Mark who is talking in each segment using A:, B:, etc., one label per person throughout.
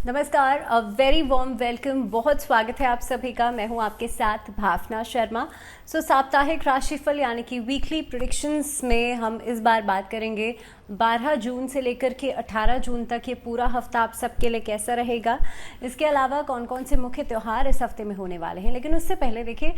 A: नमस्कार, a very warm welcome. बहुत स्वागत है आप सभी का। मैं हूं आपके साथ भावना शर्मा। साप्ताहिक राशिफल यानी कि वीकली प्रेडिक्शंस में हम इस बार बात करेंगे 12 जून से लेकर के 18 जून तक ये पूरा हफ्ता आप सबके लिए कैसा रहेगा। इसके अलावा कौन कौन से मुख्य त्यौहार इस हफ्ते में होने वाले हैं। लेकिन उससे पहले देखिए,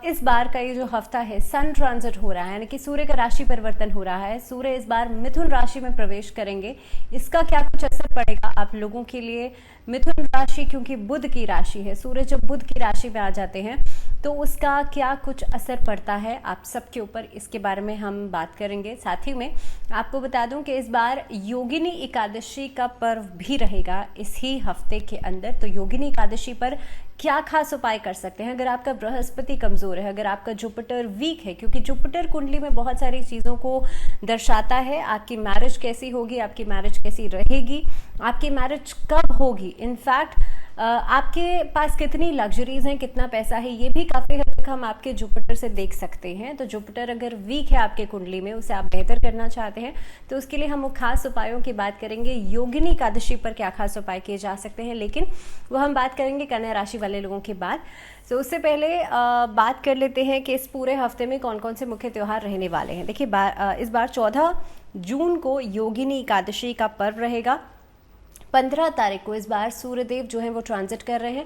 A: इस बार का ये जो हफ्ता है सन ट्रांजिट हो रहा है, यानी कि सूर्य का राशि परिवर्तन हो रहा है। सूर्य इस बार मिथुन राशि में प्रवेश करेंगे। इसका क्या कुछ असर पड़ेगा आप लोगों के लिए। मिथुन राशि क्योंकि बुध की राशि है, सूर्य जब बुध की राशि में आ जाते हैं तो उसका क्या कुछ असर पड़ता है आप सबके ऊपर, इसके बारे में हम बात करेंगे। साथ ही में आपको बता दूं कि इस बार योगिनी एकादशी का पर्व भी रहेगा इसी हफ्ते के अंदर। तो योगिनी एकादशी पर क्या खास उपाय कर सकते हैं। अगर आपका बृहस्पति कमजोर है, अगर आपका जुपिटर वीक है, क्योंकि जुपिटर कुंडली में बहुत सारी चीजों को दर्शाता है। आपकी मैरिज कैसी होगी, आपकी मैरिज कैसी रहेगी, आपकी मैरिज कब होगी, इनफैक्ट आपके पास कितनी लग्जरीज हैं, कितना पैसा है, ये भी काफी हद तक हम आपके जुपिटर से देख सकते हैं। तो जुपिटर अगर वीक है आपके कुंडली में, उसे आप बेहतर करना चाहते हैं तो उसके लिए हम खास उपायों की बात करेंगे। योगिनी एकादशी पर क्या खास उपाय किए जा सकते हैं, लेकिन वो हम बात करेंगे कन्या राशि वाले लोगों के बाद। तो उससे पहले बात कर लेते हैं कि इस पूरे हफ्ते में कौन कौन से मुख्य त्यौहार रहने वाले हैं। देखिए, इस बार 14 जून को योगिनी एकादशी का पर्व रहेगा। 15 तारीख को इस बार सूर्यदेव जो है वो ट्रांजिट कर रहे हैं,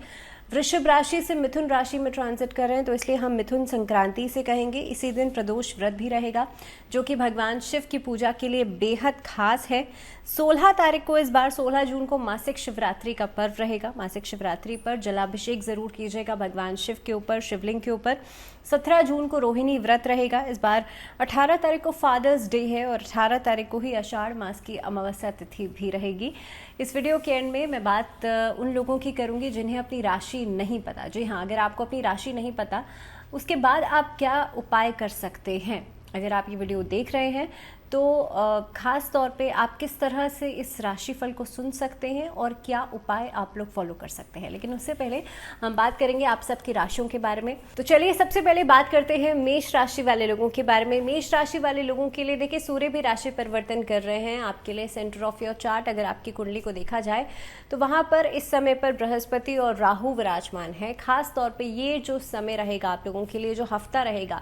A: वृषभ राशि से मिथुन राशि में ट्रांजिट कर रहे हैं, तो इसलिए हम मिथुन संक्रांति से कहेंगे। इसी दिन प्रदोष व्रत भी रहेगा जो कि भगवान शिव की पूजा के लिए बेहद खास है। 16 तारीख को इस बार 16 जून को मासिक शिवरात्रि का पर्व रहेगा। मासिक शिवरात्रि पर जलाभिषेक जरूर कीजिएगा भगवान शिव के ऊपर, शिवलिंग के ऊपर। 17 जून को रोहिणी व्रत रहेगा। इस बार 18 तारीख को फादर्स डे है और 18 तारीख को ही आषाढ़ मास की अमावस्या तिथि भी रहेगी। इस वीडियो के एंड में मैं बात उन लोगों की करूंगी जिन्हें अपनी राशि नहीं पता। जी हाँ, अगर आपको अपनी राशि नहीं पता, उसके बाद आप क्या उपाय कर सकते हैं। अगर आप ये वीडियो देख रहे हैं तो खास तौर पे आप किस तरह से इस राशिफल को सुन सकते हैं और क्या उपाय आप लोग फॉलो कर सकते हैं। लेकिन उससे पहले हम बात करेंगे आप सबकी राशियों के बारे में। तो चलिए सबसे पहले बात करते हैं मेष राशि वाले लोगों के बारे में। मेष राशि वाले लोगों के लिए देखिए, सूर्य भी राशि परिवर्तन कर रहे हैं। आपके लिए सेंटर ऑफ योर चार्ट, अगर आपकी कुंडली को देखा जाए तो वहां पर इस समय पर बृहस्पति और राहु विराजमान है। खास तौर पर ये जो समय रहेगा आप लोगों के लिए, जो हफ्ता रहेगा,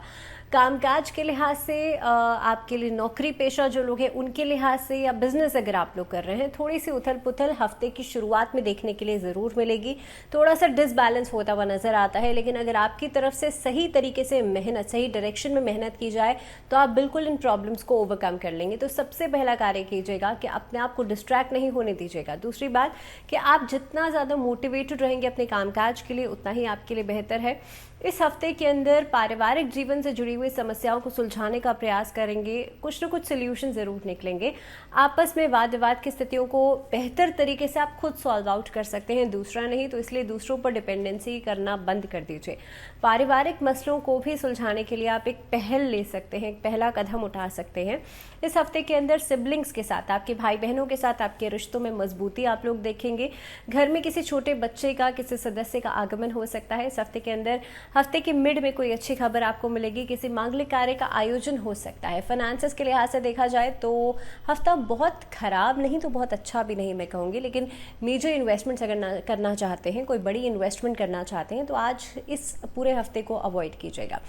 A: कामकाज के लिहाज से, आपके लिए नौकरी पेशा जो लोग हैं उनके लिहाज से, या बिजनेस अगर आप लोग कर रहे हैं, थोड़ी सी उथल पुथल हफ्ते की शुरुआत में देखने के लिए जरूर मिलेगी। थोड़ा सा डिसबैलेंस होता हुआ नजर आता है, लेकिन अगर आपकी तरफ से सही तरीके से मेहनत, सही डायरेक्शन में मेहनत की जाए तो आप बिल्कुल इन प्रॉब्लम्स को ओवरकम कर लेंगे। तो सबसे पहला कार्य कीजिएगा कि अपने आप को डिस्ट्रैक्ट नहीं होने दीजिएगा। दूसरी बात कि आप जितना ज्यादा मोटिवेटेड रहेंगे अपने कामकाज के लिए, उतना ही आपके लिए बेहतर है। इस हफ्ते के अंदर पारिवारिक जीवन से जुड़ी हुई समस्याओं को सुलझाने का प्रयास करेंगे। कुछ न कुछ सोल्यूशन जरूर निकलेंगे। आपस में वाद विवाद की स्थितियों को बेहतर तरीके से आप खुद सॉल्व आउट कर सकते हैं, दूसरा नहीं। तो इसलिए दूसरों पर डिपेंडेंसी करना बंद कर दीजिए। पारिवारिक मसलों को भी सुलझाने के लिए आप एक पहल ले सकते हैं, एक पहला कदम उठा सकते हैं। इस हफ्ते के अंदर सिबलिंग्स के साथ, आपके भाई बहनों के साथ आपके रिश्तों में मजबूती आप लोग देखेंगे। घर में किसी छोटे बच्चे का, किसी सदस्य का आगमन हो सकता है। इस हफ्ते के अंदर हफ्ते के मिड में कोई अच्छी खबर आपको मिलेगी। किसी मांगलिक कार्य का आयोजन हो सकता है। फाइनेंसेस के लिहाज से देखा जाए तो हफ्ता बहुत खराब नहीं तो बहुत अच्छा भी नहीं मैं कहूँगी, लेकिन मेजर इन्वेस्टमेंट्स अगर करना चाहते हैं, कोई बड़ी इन्वेस्टमेंट करना चाहते हैं, तो आज इस पूरे हफ्ते को अवॉइड कीजिएगा।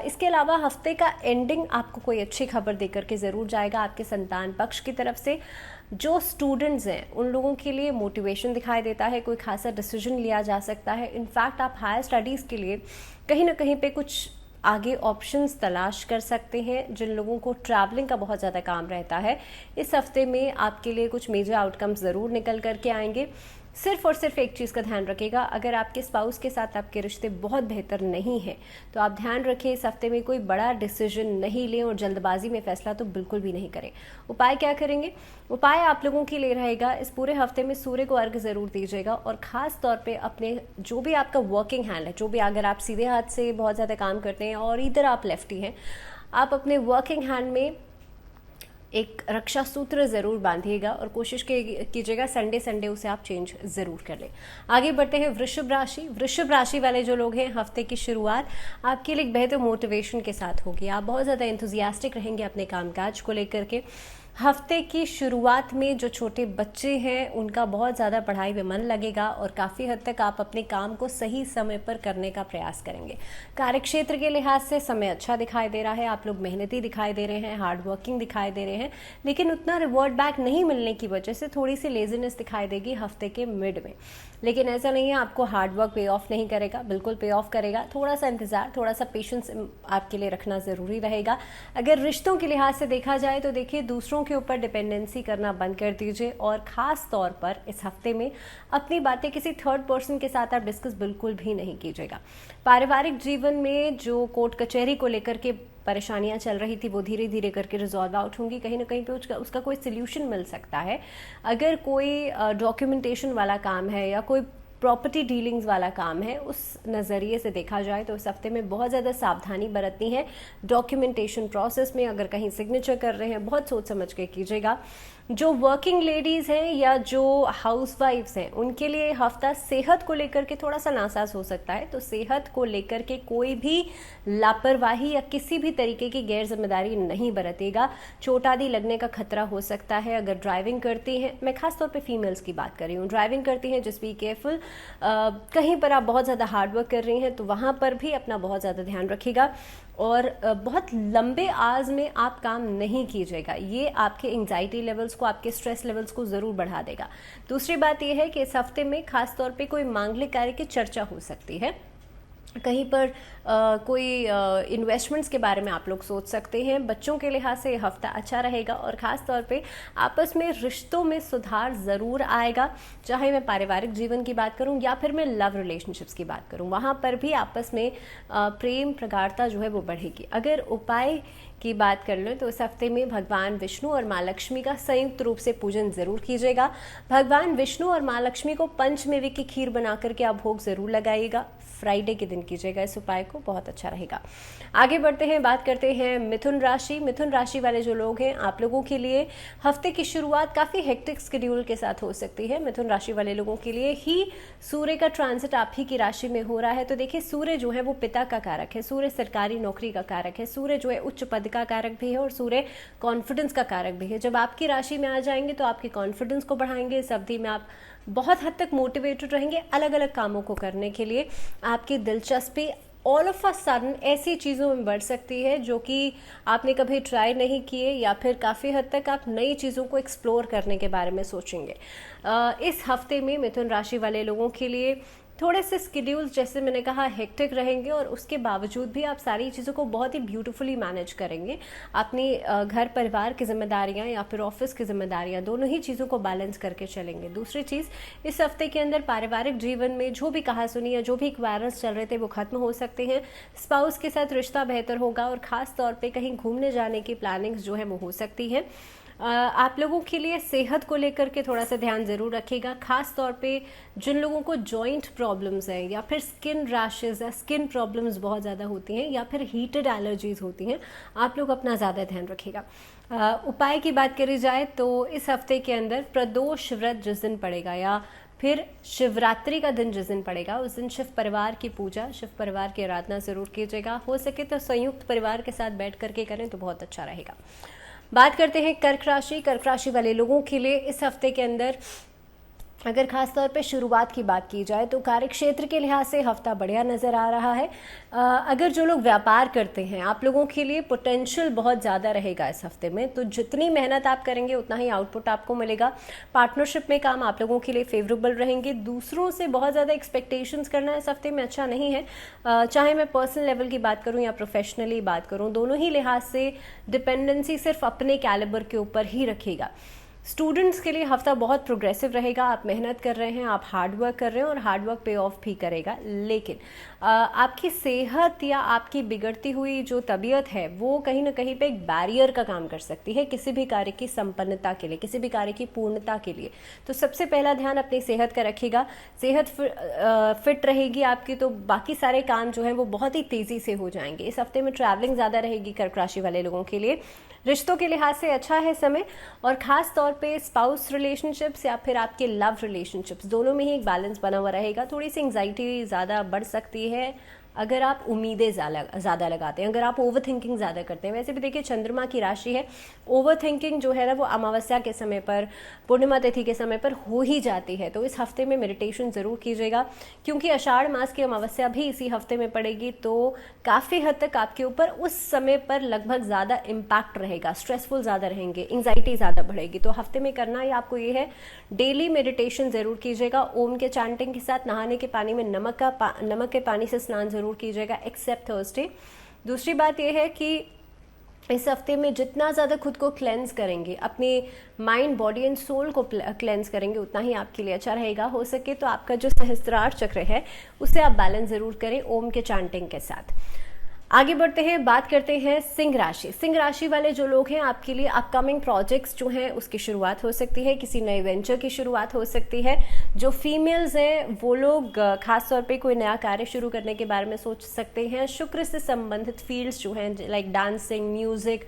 A: इसके अलावा हफ्ते का एंडिंग आपको कोई अच्छी खबर देकर के ज़रूर जाएगा आपके संतान पक्ष की तरफ से। जो स्टूडेंट्स हैं उन लोगों के लिए मोटिवेशन दिखाई देता है, कोई खासा डिसीजन लिया जा सकता है। इनफैक्ट आप हायर स्टडीज़ के लिए कहीं ना कहीं पे कुछ आगे ऑप्शंस तलाश कर सकते हैं। जिन लोगों को ट्रैवलिंग का बहुत ज़्यादा काम रहता है, इस हफ्ते में आपके लिए कुछ मेजर आउटकम्स ज़रूर निकल करके आएंगे। सिर्फ और सिर्फ एक चीज़ का ध्यान रखिएगा, अगर आपके स्पाउस के साथ आपके रिश्ते बहुत बेहतर नहीं हैं तो आप ध्यान रखें इस हफ्ते में कोई बड़ा डिसीजन नहीं लें और जल्दबाजी में फैसला तो बिल्कुल भी नहीं करें। उपाय क्या करेंगे? उपाय आप लोगों के लिए रहेगा, इस पूरे हफ्ते में सूर्य को अर्घ्य ज़रूर दीजिएगा। और ख़ास तौर पे अपने जो भी आपका वर्किंग हैंड है, जो भी, अगर आप सीधे हाथ से बहुत ज़्यादा काम करते हैं और इधर आप लेफ्टी हैं, आप अपने वर्किंग हैंड में एक रक्षा सूत्र ज़रूर बांधिएगा और कोशिश कीजिएगा संडे संडे उसे आप चेंज ज़रूर कर लें। आगे बढ़ते हैं वृषभ राशि। वृषभ राशि वाले जो लोग हैं, हफ्ते की शुरुआत आपके लिए एक बेहतर मोटिवेशन के साथ होगी। आप बहुत ज़्यादा एंथुजियास्टिक रहेंगे अपने कामकाज को लेकर के। हफ्ते की शुरुआत में जो छोटे बच्चे हैं उनका बहुत ज़्यादा पढ़ाई में मन लगेगा और काफ़ी हद तक आप अपने काम को सही समय पर करने का प्रयास करेंगे। कार्यक्षेत्र के लिहाज से समय अच्छा दिखाई दे रहा है, आप लोग मेहनती दिखाई दे रहे हैं, हार्ड वर्किंग दिखाई दे रहे हैं, लेकिन उतना रिवॉर्ड बैक नहीं मिलने की वजह से थोड़ी सी लेजीनेस दिखाई देगी हफ्ते के मिड में। लेकिन ऐसा नहीं है आपको हार्ड वर्क पे ऑफ नहीं करेगा, बिल्कुल पे ऑफ करेगा। थोड़ा सा इंतज़ार, थोड़ा सा पेशेंस आपके लिए रखना ज़रूरी रहेगा। अगर रिश्तों के लिहाज से देखा जाए तो देखिए, दूसरों के ऊपर डिपेंडेंसी करना बंद कर दीजिए और ख़ास तौर पर इस हफ्ते में अपनी बातें किसी थर्ड पर्सन के साथ आप डिस्कस बिल्कुल भी नहीं कीजिएगा। पारिवारिक जीवन में जो कोर्ट कचहरी को लेकर के परेशानियां चल रही थी वो धीरे धीरे करके रिजॉल्व आउट होंगी, कहीं ना कहीं पे उसका कोई सोल्यूशन मिल सकता है। अगर कोई डॉक्यूमेंटेशन वाला काम है या कोई प्रॉपर्टी डीलिंग्स वाला काम है, उस नज़रिए से देखा जाए तो इस हफ्ते में बहुत ज़्यादा सावधानी बरतनी है। डॉक्यूमेंटेशन प्रोसेस में अगर कहीं सिग्नेचर कर रहे हैं, बहुत सोच समझ के कीजिएगा। जो वर्किंग लेडीज़ हैं या जो हाउसवाइफ्स हैं, उनके लिए हफ्ता सेहत को लेकर के थोड़ा सा नासाज हो सकता है। तो सेहत को लेकर के कोई भी लापरवाही या किसी भी तरीके की गैर जिम्मेदारी नहीं बरतेगा। चोट आदि लगने का खतरा हो सकता है। अगर ड्राइविंग करती हैं, मैं खास तौर पे फीमेल्स की बात कर रही हूँ, ड्राइविंग करती हैं जस्ट बी केयरफुल। कहीं पर आप बहुत ज़्यादा हार्ड वर्क कर रही हैं तो वहाँ पर भी अपना बहुत ज़्यादा ध्यान रखिएगा और बहुत लंबे आज में आप काम नहीं कीजिएगा। ये आपके एंग्जाइटी लेवल्स को, आपके स्ट्रेस लेवल्स को ज़रूर बढ़ा देगा। दूसरी बात यह है कि इस हफ्ते में खास तौर पे कोई मांगलिक कार्य की चर्चा हो सकती है। कहीं पर कोई इन्वेस्टमेंट्स के बारे में आप लोग सोच सकते हैं। बच्चों के लिहाज से हफ्ता अच्छा रहेगा और ख़ास तौर पे आपस में रिश्तों में सुधार ज़रूर आएगा। चाहे मैं पारिवारिक जीवन की बात करूं या फिर मैं लव रिलेशनशिप्स की बात करूं, वहाँ पर भी आपस में प्रेम प्रगाढ़ता जो है वो बढ़ेगी। अगर उपाय की बात कर लें तो इस हफ्ते में भगवान विष्णु और माँ लक्ष्मी का संयुक्त रूप से पूजन जरूर कीजिएगा। भगवान विष्णु और माँ लक्ष्मी को पंचमेवे की खीर बना करके आप भोग जरूर लगाइएगा। फ्राइडे के दिन कीजिएगा इस उपाय को, बहुत अच्छा रहेगा। आगे बढ़ते हैं, बात करते हैं मिथुन राशि। मिथुन राशि वाले जो लोग हैं, आप लोगों के लिए हफ्ते की शुरुआत काफ़ी हेक्टिक शेड्यूल के साथ हो सकती है। मिथुन राशि वाले लोगों के लिए ही सूर्य का ट्रांजिट आप ही की राशि में हो रहा है। तो देखिए, सूर्य जो है वो पिता का कारक है, सूर्य सरकारी नौकरी का कारक है, सूर्य जो है उच्च पद का कारक भी है और सूर्य कॉन्फिडेंस का कारक भी है। जब आपकी राशि में आ जाएंगे तो आपके कॉन्फिडेंस को बढ़ाएंगे। इस अवधि में आप बहुत हद तक मोटिवेटेड रहेंगे अलग अलग कामों को करने के लिए। आपकी दिलचस्पी ऑल ऑफ अ सडन ऐसी चीज़ों में बढ़ सकती है जो कि आपने कभी ट्राई नहीं किए, या फिर काफ़ी हद तक आप नई चीज़ों को एक्सप्लोर करने के बारे में सोचेंगे। इस हफ्ते में मिथुन राशि वाले लोगों के लिए थोड़े से स्केड्यूल्स, जैसे मैंने कहा, हेक्टिक रहेंगे और उसके बावजूद भी आप सारी चीज़ों को बहुत ही ब्यूटीफुली मैनेज करेंगे। अपनी घर परिवार की जिम्मेदारियां या फिर ऑफिस की जिम्मेदारियां, दोनों ही चीज़ों को बैलेंस करके चलेंगे। दूसरी चीज़, इस हफ्ते के अंदर पारिवारिक जीवन में जो भी कहासुनी या जो भी वायरस चल रहे थे वो खत्म हो सकते हैं। स्पाउस के साथ रिश्ता बेहतर होगा और ख़ास तौर पर कहीं घूमने जाने की प्लानिंग्स जो है वो हो सकती है। आप लोगों के लिए सेहत को लेकर के थोड़ा सा ध्यान ज़रूर रखिएगा। खास तौर पे जिन लोगों को जॉइंट प्रॉब्लम्स हैं या फिर स्किन रैशेज या स्किन प्रॉब्लम्स बहुत ज़्यादा होती हैं या फिर हीटेड एलर्जीज होती हैं, आप लोग अपना ज़्यादा ध्यान रखिएगा। उपाय की बात करी जाए तो इस हफ्ते के अंदर प्रदोष व्रत जिस दिन पड़ेगा या फिर शिवरात्रि का दिन जिस दिन पड़ेगा, उस दिन शिव परिवार की पूजा, शिव परिवार की आराधना ज़रूर कीजिएगा। हो सके तो संयुक्त परिवार के साथ बैठ करके करें तो बहुत अच्छा रहेगा। बात करते हैं कर्क राशि। कर्क राशि वाले लोगों के लिए इस हफ्ते के अंदर अगर खास तौर पे शुरुआत की बात की जाए तो कार्य क्षेत्र के लिहाज से हफ्ता बढ़िया नज़र आ रहा है। अगर जो लोग व्यापार करते हैं, आप लोगों के लिए पोटेंशियल बहुत ज़्यादा रहेगा इस हफ्ते में। तो जितनी मेहनत आप करेंगे उतना ही आउटपुट आपको मिलेगा। पार्टनरशिप में काम आप लोगों के लिए फेवरेबल रहेंगे। दूसरों से बहुत ज़्यादा एक्सपेक्टेशंस करना इस हफ्ते में अच्छा नहीं है। चाहे मैं पर्सनल लेवल की बात करूँ या प्रोफेशनली बात करूँ, दोनों ही लिहाज से डिपेंडेंसी सिर्फ अपने कैलिबर के ऊपर ही रखिएगा। स्टूडेंट्स के लिए हफ्ता बहुत प्रोग्रेसिव रहेगा। आप मेहनत कर रहे हैं, आप हार्ड वर्क कर रहे हैं और हार्ड वर्क पे ऑफ भी करेगा। लेकिन आपकी सेहत या आपकी बिगड़ती हुई जो तबीयत है वो कहीं ना कहीं पे एक बैरियर का काम कर सकती है किसी भी कार्य की संपन्नता के लिए, किसी भी कार्य की पूर्णता के लिए। तो सबसे पहला ध्यान अपनी सेहत का रखिएगा। सेहत फिट रहेगी आपकी तो बाकी सारे काम जो है वो बहुत ही तेज़ी से हो जाएंगे। इस हफ्ते में ट्रैवलिंग ज़्यादा रहेगी कर्क राशि वाले लोगों के लिए। रिश्तों के लिहाज से अच्छा है समय और ख़ास तौर पे स्पाउस रिलेशनशिप्स या फिर आपके लव रिलेशनशिप्स, दोनों में ही एक बैलेंस बना हुआ रहेगा। थोड़ी सी एंग्जाइटी ज़्यादा बढ़ सकती है अगर आप उम्मीदें ज़्यादा लगाते हैं, अगर आप ओवर थिंकिंग ज़्यादा करते हैं। वैसे भी देखिए चंद्रमा की राशि है, ओवर थिंकिंग जो है ना वो अमावस्या के समय पर, पूर्णिमा तिथि के समय पर हो ही जाती है। तो इस हफ्ते में मेडिटेशन ज़रूर कीजिएगा, क्योंकि आषाढ़ मास की अमावस्या भी इसी हफ्ते में पड़ेगी, तो काफ़ी हद तक आपके ऊपर उस समय पर लगभग ज़्यादा इम्पैक्ट रहेगा, स्ट्रेसफुल ज़्यादा रहेंगे, एंग्जाइटी ज़्यादा बढ़ेगी। तो हफ्ते में करना ही आपको ये है, डेली मेडिटेशन ज़रूर कीजिएगा, ओम के चैंटिंग के साथ नहाने के पानी में नमक के पानी से स्नान ज़रूर कीजिएगा, एक्सेप्ट थर्सडे। दूसरी बात यह है कि इस हफ्ते में जितना ज़्यादा खुद को क्लेंस करेंगे, अपने माइंड, बॉडी एंड सोल को क्लेंस करेंगे, उतना ही आपके लिए अच्छा रहेगा। हो सके तो आपका जो सहस्त्रार चक्र है उसे आप बैलेंस ज़रूर करें ओम के चैंटिंग के साथ। आगे बढ़ते हैं, बात करते हैं सिंह राशि। सिंह राशि वाले जो लोग हैं, आपके लिए अपकमिंग प्रोजेक्ट्स जो हैं उसकी शुरुआत हो सकती है, किसी नए वेंचर की शुरुआत हो सकती है। जो फीमेल्स हैं वो लोग खास तौर पे कोई नया कार्य शुरू करने के बारे में सोच सकते हैं। शुक्र से संबंधित फील्ड्स जो हैं लाइक डांसिंग, म्यूजिक,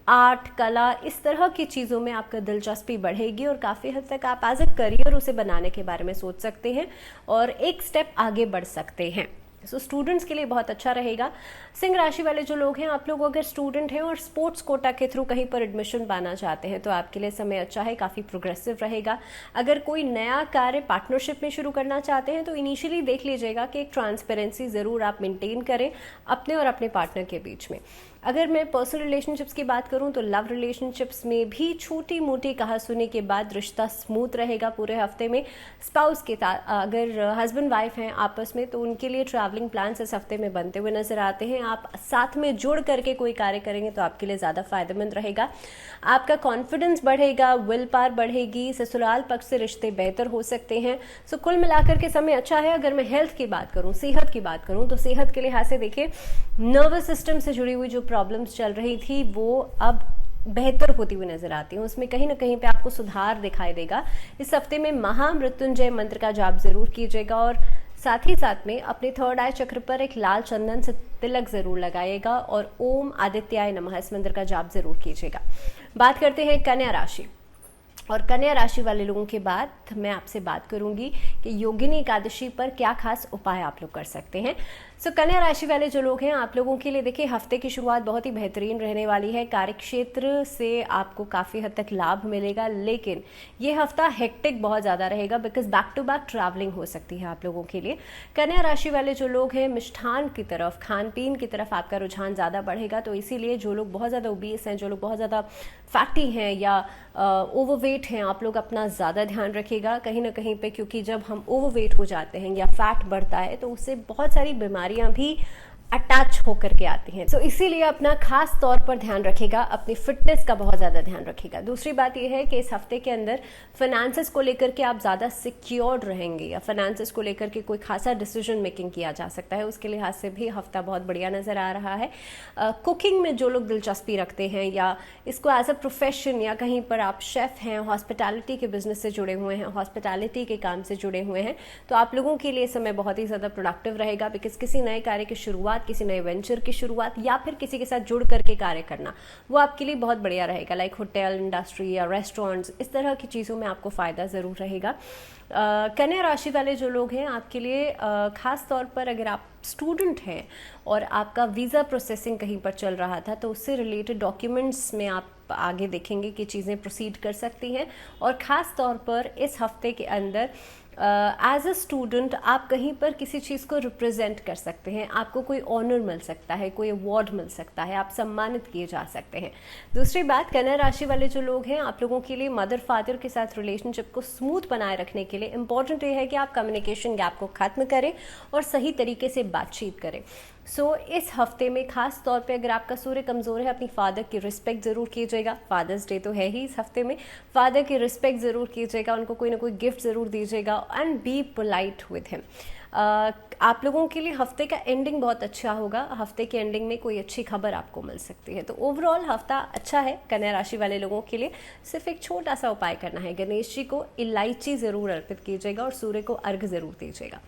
A: आर्ट, कला, इस तरह की चीज़ों में आपका दिलचस्पी बढ़ेगी और काफ़ी हद तक आप एज अ करियर उसे बनाने के बारे में सोच सकते हैं और एक स्टेप आगे बढ़ सकते हैं। सो स्टूडेंट्स के लिए बहुत अच्छा रहेगा। सिंह राशि वाले जो लोग हैं, आप लोग अगर स्टूडेंट हैं और स्पोर्ट्स कोटा के थ्रू कहीं पर एडमिशन पाना चाहते हैं तो आपके लिए समय अच्छा है, काफ़ी प्रोग्रेसिव रहेगा। अगर कोई नया कार्य पार्टनरशिप में शुरू करना चाहते हैं तो इनिशियली देख लीजिएगा कि एक ट्रांसपेरेंसी ज़रूर आप मेंटेन करें अपने और अपने पार्टनर के बीच में। अगर मैं पर्सनल रिलेशनशिप्स की बात करूं तो लव रिलेशनशिप्स में भी छोटी मोटी कहा सुनी के बाद रिश्ता स्मूथ रहेगा पूरे हफ्ते में। स्पाउस के अगर हस्बैंड वाइफ हैं आपस में तो उनके लिए ट्रैवलिंग प्लान्स इस हफ्ते में बनते हुए नजर आते हैं। आप साथ में जुड़ करके कोई कार्य करेंगे तो आपके लिए ज़्यादा फायदेमंद रहेगा। आपका कॉन्फिडेंस बढ़ेगा, विल पावर बढ़ेगी, ससुराल पक्ष से रिश्ते बेहतर हो सकते हैं। सो कुल मिलाकर के समय अच्छा है। अगर मैं हेल्थ की बात करूं, सेहत की बात करूं, तो सेहत के लिहाज से देखिए नर्वस सिस्टम से जुड़ी हुई जो प्रॉब्लम्स चल रही थी वो अब बेहतर होती हुई नजर आती है, उसमें कहीं ना कहीं पे आपको सुधार दिखाई देगा। इस हफ्ते में महामृत्युंजय मंत्र का जाप जरूर कीजिएगा और साथ ही साथ में अपने थर्ड आई चक्र पर एक लाल चंदन से तिलक जरूर लगाइएगा और ओम आदित्याय नमः इस मंत्र का जाप जरूर कीजिएगा। बात करते हैं कन्या राशि। और कन्या राशि वाले लोगों के बाद मैं आपसे बात करूंगी कि योगिनी एकादशी पर क्या खास उपाय आप लोग कर सकते हैं। सो कन्या राशि वाले जो लोग हैं, आप लोगों के लिए देखिए हफ्ते की शुरुआत बहुत ही बेहतरीन रहने वाली है। कार्यक्षेत्र से आपको काफ़ी हद तक लाभ मिलेगा, लेकिन ये हफ्ता हेक्टिक बहुत ज़्यादा रहेगा because back to back travelling हो सकती है आप लोगों के लिए। कन्या राशि वाले जो लोग हैं, मिष्ठान की तरफ, खान पीन की तरफ आपका रुझान ज़्यादा बढ़ेगा। तो इसीलिए जो लोग बहुत ज़्यादा ओबीस हैं, जो लोग बहुत ज़्यादा फैटी हैं या ओवरवेट हैं, आप लोग अपना ज़्यादा ध्यान रखिएगा कहीं ना कहीं पे, क्योंकि जब हम ओवरवेट हो जाते हैं या फैट बढ़ता है तो उससे बहुत सारी बीमारियां भी अटैच होकर के आती हैं। सो इसीलिए अपना खास तौर पर ध्यान रखेगा, अपनी फिटनेस का बहुत ज़्यादा ध्यान रखेगा। दूसरी बात यह है कि इस हफ्ते के अंदर फाइनेंसेस को लेकर के आप ज़्यादा सिक्योर्ड रहेंगे या फाइनेंसेस को लेकर के कोई खासा डिसीजन मेकिंग किया जा सकता है, उसके लिहाज से भी हफ्ता बहुत बढ़िया नज़र आ रहा है। कुकिंग में जो लोग दिलचस्पी रखते हैं या इसको एज अ प्रोफेशन, या कहीं पर आप शेफ़ हैं, हॉस्पिटैलिटी के बिजनेस से जुड़े हुए हैं, हॉस्पिटैलिटी के काम से जुड़े हुए हैं, तो आप लोगों के लिए समय बहुत ही ज़्यादा प्रोडक्टिव रहेगा। बिकॉज किसी नए कार्य की शुरुआत, किसी नए वेंचर की शुरुआत या फिर किसी के साथ जुड़ करके कार्य करना, वो आपके लिए बहुत बढ़िया रहेगा। लाइक होटल इंडस्ट्री या रेस्टोरेंट्स, इस तरह की चीज़ों में आपको फ़ायदा ज़रूर रहेगा। कन्या राशि वाले जो लोग हैं, आपके लिए खास तौर पर अगर आप स्टूडेंट हैं और आपका वीज़ा प्रोसेसिंग कहीं पर चल रहा था तो उससे रिलेटेड डॉक्यूमेंट्स में आप आगे देखेंगे कि चीज़ें प्रोसीड कर सकती हैं। और ख़ास तौर पर इस हफ्ते के अंदर एज अ स्टूडेंट आप कहीं पर किसी चीज़ को रिप्रेजेंट कर सकते हैं, आपको कोई ऑनर मिल सकता है, कोई अवार्ड मिल सकता है, आप सम्मानित किए जा सकते हैं। दूसरी बात, कन्या राशि वाले जो लोग हैं, आप लोगों के लिए मदर फादर के साथ रिलेशनशिप को स्मूथ बनाए रखने के लिए इंपॉर्टेंट ये है कि आप कम्युनिकेशन गैप को ख़त्म करें और सही तरीके से बातचीत करें। सो इस हफ्ते में खास तौर पे अगर आपका सूर्य कमज़ोर है, अपनी फादर की रिस्पेक्ट ज़रूर कीजिएगा। फादर्स डे तो है ही इस हफ्ते में, फादर की रिस्पेक्ट ज़रूर कीजिएगा, उनको कोई ना कोई गिफ्ट ज़रूर दीजिएगा and be polite with him. आप लोगों के लिए हफ्ते का एंडिंग बहुत अच्छा होगा, हफ्ते के एंडिंग में कोई अच्छी खबर आपको मिल सकती है। तो ओवरऑल हफ्ता अच्छा है कन्या राशि वाले लोगों के लिए। सिर्फ एक छोटा सा उपाय करना है, गणेश जी को इलायची ज़रूर अर्पित कीजिएगा और सूर्य को अर्घ ज़रूर दीजिएगा।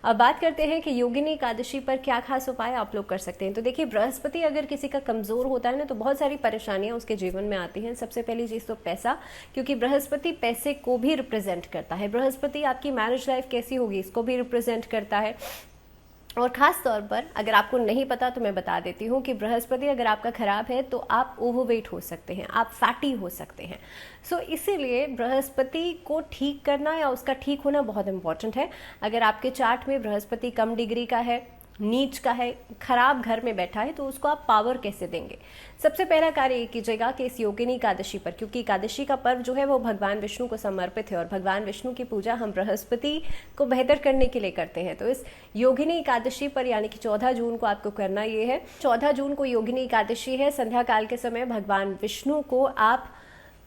A: अब बात करते हैं कि योगिनी एकादशी पर क्या खास उपाय आप लोग कर सकते हैं। तो देखिए, बृहस्पति अगर किसी का कमज़ोर होता है ना तो बहुत सारी परेशानियां उसके जीवन में आती हैं। सबसे पहली चीज़ तो पैसा, क्योंकि बृहस्पति पैसे को भी रिप्रेजेंट करता है। बृहस्पति आपकी मैरिज लाइफ कैसी होगी इसको भी रिप्रेजेंट करता है। और ख़ास तौर पर अगर आपको नहीं पता तो मैं बता देती हूँ कि बृहस्पति अगर आपका ख़राब है तो आप ओवरवेट हो सकते हैं, आप फैटी हो सकते हैं। सो इसीलिए बृहस्पति को ठीक करना या उसका ठीक होना बहुत इंपॉर्टेंट है। अगर आपके चार्ट में बृहस्पति कम डिग्री का है, नीच का है, खराब घर में बैठा है, तो उसको आप पावर कैसे देंगे? सबसे पहला कार्य ये कीजिएगा कि इस योगिनी एकादशी पर, क्योंकि एकादशी का पर्व जो है वो भगवान विष्णु को समर्पित है और भगवान विष्णु की पूजा हम बृहस्पति को बेहतर करने के लिए करते हैं। तो इस योगिनी एकादशी पर यानी कि 14 जून को आपको करना ये है। 14 जून को योगिनी एकादशी है। संध्या काल के समय भगवान विष्णु को आप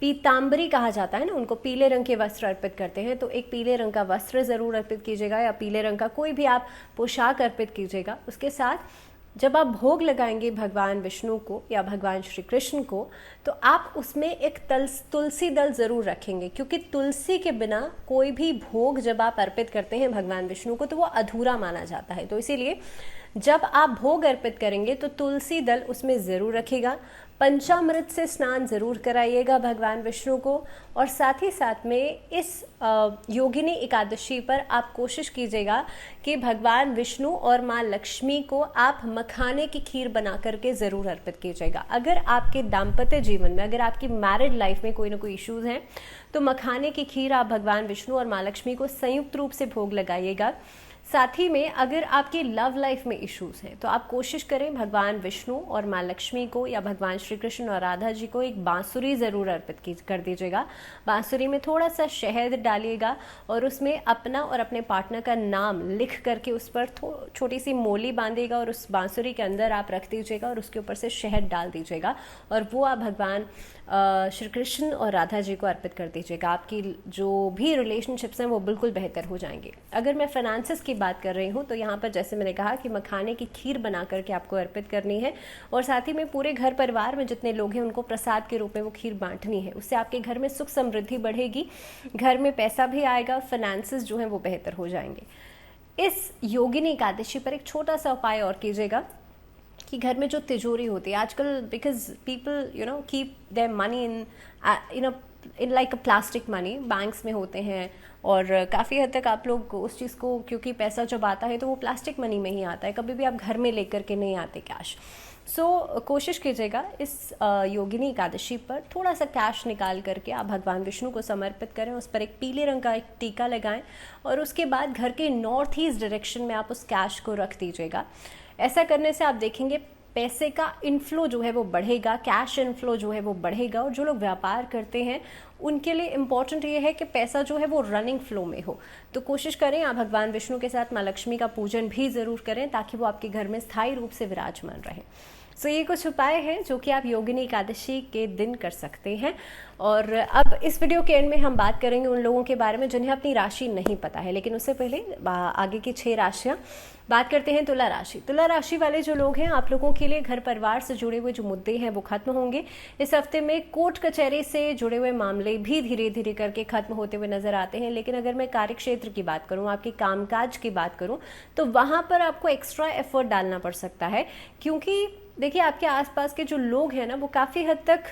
A: पीताम्बरी कहा जाता है ना, उनको पीले रंग के वस्त्र अर्पित करते हैं, तो एक पीले रंग का वस्त्र ज़रूर अर्पित कीजिएगा या पीले रंग का कोई भी आप पोशाक अर्पित कीजिएगा। उसके साथ जब आप भोग लगाएंगे भगवान विष्णु को या भगवान श्री कृष्ण को, तो आप उसमें एक तुलसी दल ज़रूर रखेंगे, क्योंकि तुलसी के बिना कोई भी भोग जब आप अर्पित करते हैं भगवान विष्णु को तो वो अधूरा माना जाता है। तो इसीलिए जब आप भोग अर्पित करेंगे तो तुलसी दल उसमें ज़रूर रखिएगा। पंचामृत से स्नान ज़रूर कराइएगा भगवान विष्णु को। और साथ ही साथ में इस योगिनी एकादशी पर आप कोशिश कीजिएगा कि भगवान विष्णु और माँ लक्ष्मी को आप मखाने की खीर बना करके ज़रूर अर्पित कीजिएगा। अगर आपके दाम्पत्य जीवन में, अगर आपकी मैरिड लाइफ में कोई ना कोई इश्यूज़ हैं तो मखाने की खीर आप भगवान विष्णु और माँ लक्ष्मी को संयुक्त रूप से भोग लगाइएगा। साथ ही में अगर आपकी लव लाइफ में इश्यूज हैं तो आप कोशिश करें भगवान विष्णु और माँ लक्ष्मी को या भगवान श्री कृष्ण और राधा जी को एक बांसुरी ज़रूर अर्पित कर दीजिएगा। बांसुरी में थोड़ा सा शहद डालिएगा और उसमें अपना और अपने पार्टनर का नाम लिख करके उस पर छोटी सी मोली बांधिएगा और उस बांसुरी के अंदर आप रख दीजिएगा और उसके ऊपर से शहद डाल दीजिएगा और वो आप भगवान श्री कृष्ण और राधा जी को अर्पित कर दीजिएगा। आपकी जो भी रिलेशनशिप्स हैं वो बिल्कुल बेहतर हो जाएंगे। अगर मैं फाइनेंसेस की बात कर रही हूँ तो यहाँ पर जैसे मैंने कहा कि मखाने की खीर बना करके आपको अर्पित करनी है और साथ ही में पूरे घर परिवार में जितने लोग हैं उनको प्रसाद के रूप में वो खीर बांटनी है। उससे आपके घर में सुख समृद्धि बढ़ेगी, घर में पैसा भी आएगा, फाइनेंसेस जो हैं वो बेहतर हो जाएंगे। इस योगिनी एकादशी पर एक छोटा सा उपाय और कीजिएगा कि घर में जो तिजोरी होती है आजकल, because people keep their money in like a plastic money, banks में होते हैं और काफ़ी हद तक आप लोग उस चीज़ को, क्योंकि पैसा जब आता है तो वो प्लास्टिक मनी में ही आता है, कभी भी आप घर में लेकर के नहीं आते कैश। सो कोशिश कीजिएगा इस योगिनी एकादशी पर थोड़ा सा कैश निकाल करके आप भगवान विष्णु को समर्पित करें, उस पर एक पीले रंग का एक टीका लगाएं और उसके बाद घर के नॉर्थ ईस्ट डायरेक्शन में आप उस कैश को रख दीजिएगा। ऐसा करने से आप देखेंगे पैसे का इनफ्लो जो है वो बढ़ेगा, कैश इनफ्लो जो है वो बढ़ेगा। और जो लोग व्यापार करते हैं उनके लिए इम्पॉर्टेंट ये है कि पैसा जो है वो रनिंग फ्लो में हो। तो कोशिश करें आप भगवान विष्णु के साथ माँ लक्ष्मी का पूजन भी ज़रूर करें ताकि वो आपके घर में स्थायी रूप से विराजमान रहे। सो ये कुछ उपाय हैं जो कि आप योगिनी एकादशी के दिन कर सकते हैं। और अब इस वीडियो के एंड में हम बात करेंगे उन लोगों के बारे में जिन्हें अपनी राशि नहीं पता है, लेकिन उससे पहले आगे की 6 राशियां बात करते हैं। तुला राशि। तुला राशि वाले जो लोग हैं, आप लोगों के लिए घर परिवार से जुड़े हुए जो मुद्दे हैं वो खत्म होंगे। इस हफ्ते में कोर्ट कचहरी से जुड़े हुए मामले भी धीरे धीरे करके खत्म होते हुए नजर आते हैं। लेकिन अगर मैं कार्य क्षेत्र की बात करूं, आपके कामकाज की बात करूं, तो वहां पर आपको एक्स्ट्रा एफर्ट डालना पड़ सकता है, क्योंकि देखिए आपके आसपास के जो लोग हैं ना वो काफ़ी हद तक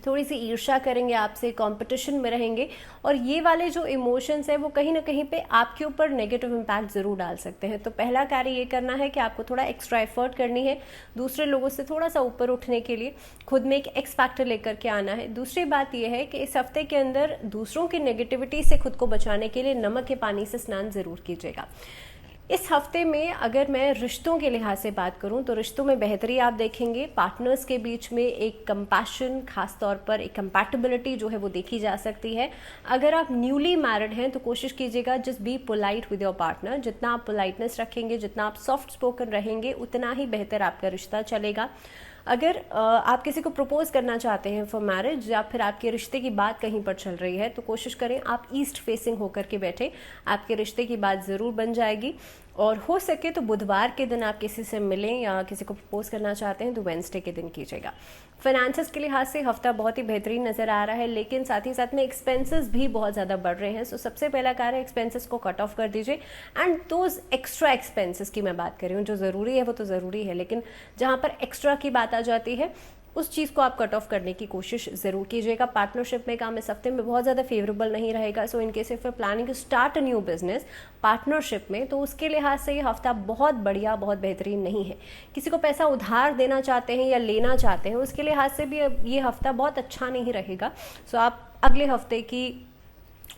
A: थोड़ी सी ईर्ष्या करेंगे आपसे, कंपटीशन में रहेंगे और ये वाले जो इमोशंस हैं वो कहीं ना कहीं पे आपके ऊपर नेगेटिव इम्पैक्ट ज़रूर डाल सकते हैं। तो पहला कार्य ये करना है कि आपको थोड़ा एक्स्ट्रा एफर्ट करनी है दूसरे लोगों से थोड़ा सा ऊपर उठने के लिए, खुद में एक एक्स फैक्टर लेकर के आना है। दूसरी बात यह है कि इस हफ्ते के अंदर दूसरों की नेगेटिविटी से खुद को बचाने के लिए नमक के पानी से स्नान ज़रूर कीजिएगा। इस हफ्ते में अगर मैं रिश्तों के लिहाज से बात करूं तो रिश्तों में बेहतरी आप देखेंगे। पार्टनर्स के बीच में एक कंपैशन, खास तौर पर एक कंपैटिबिलिटी जो है वो देखी जा सकती है। अगर आप न्यूली मैरिड हैं तो कोशिश कीजिएगा just be polite with your partner. जितना आप पोलाइटनेस रखेंगे, जितना आप सॉफ्ट स्पोकन रहेंगे, उतना ही बेहतर आपका रिश्ता चलेगा। अगर आप किसी को प्रपोज करना चाहते हैं फॉर मैरिज या फिर आपके रिश्ते की बात कहीं पर चल रही है तो कोशिश करें आप ईस्ट फेसिंग होकर के बैठे, आपके रिश्ते की बात ज़रूर बन जाएगी। और हो सके तो बुधवार के दिन आप किसी से मिलें या किसी को प्रपोज करना चाहते हैं तो वेडनेसडे के दिन कीजिएगा। फाइनेंसेस के लिहाज से हफ्ता बहुत ही बेहतरीन नज़र आ रहा है, लेकिन साथ ही साथ में एक्सपेंसेस भी बहुत ज़्यादा बढ़ रहे हैं। सो सबसे पहला कार्य एक्सपेंसेस को कट ऑफ कर दीजिए एंड दोज एक्स्ट्रा एक्सपेंसेस की मैं बात कर रही हूँ, जो ज़रूरी है वो तो ज़रूरी है, लेकिन जहाँ पर एक्स्ट्रा की बात आ जाती है उस चीज़ को आप कट ऑफ करने की कोशिश ज़रूर कीजिएगा। पार्टनरशिप में काम इस हफ्ते में बहुत ज़्यादा फेवरेबल नहीं रहेगा। So in case if you planning to start a new business partnership में, तो उसके लिहाज से ये हफ्ता बहुत बढ़िया, बहुत बेहतरीन नहीं है। किसी को पैसा उधार देना चाहते हैं या लेना चाहते हैं, उसके लिहाज से भी ये हफ्ता बहुत अच्छा नहीं रहेगा। सो आप अगले हफ्ते की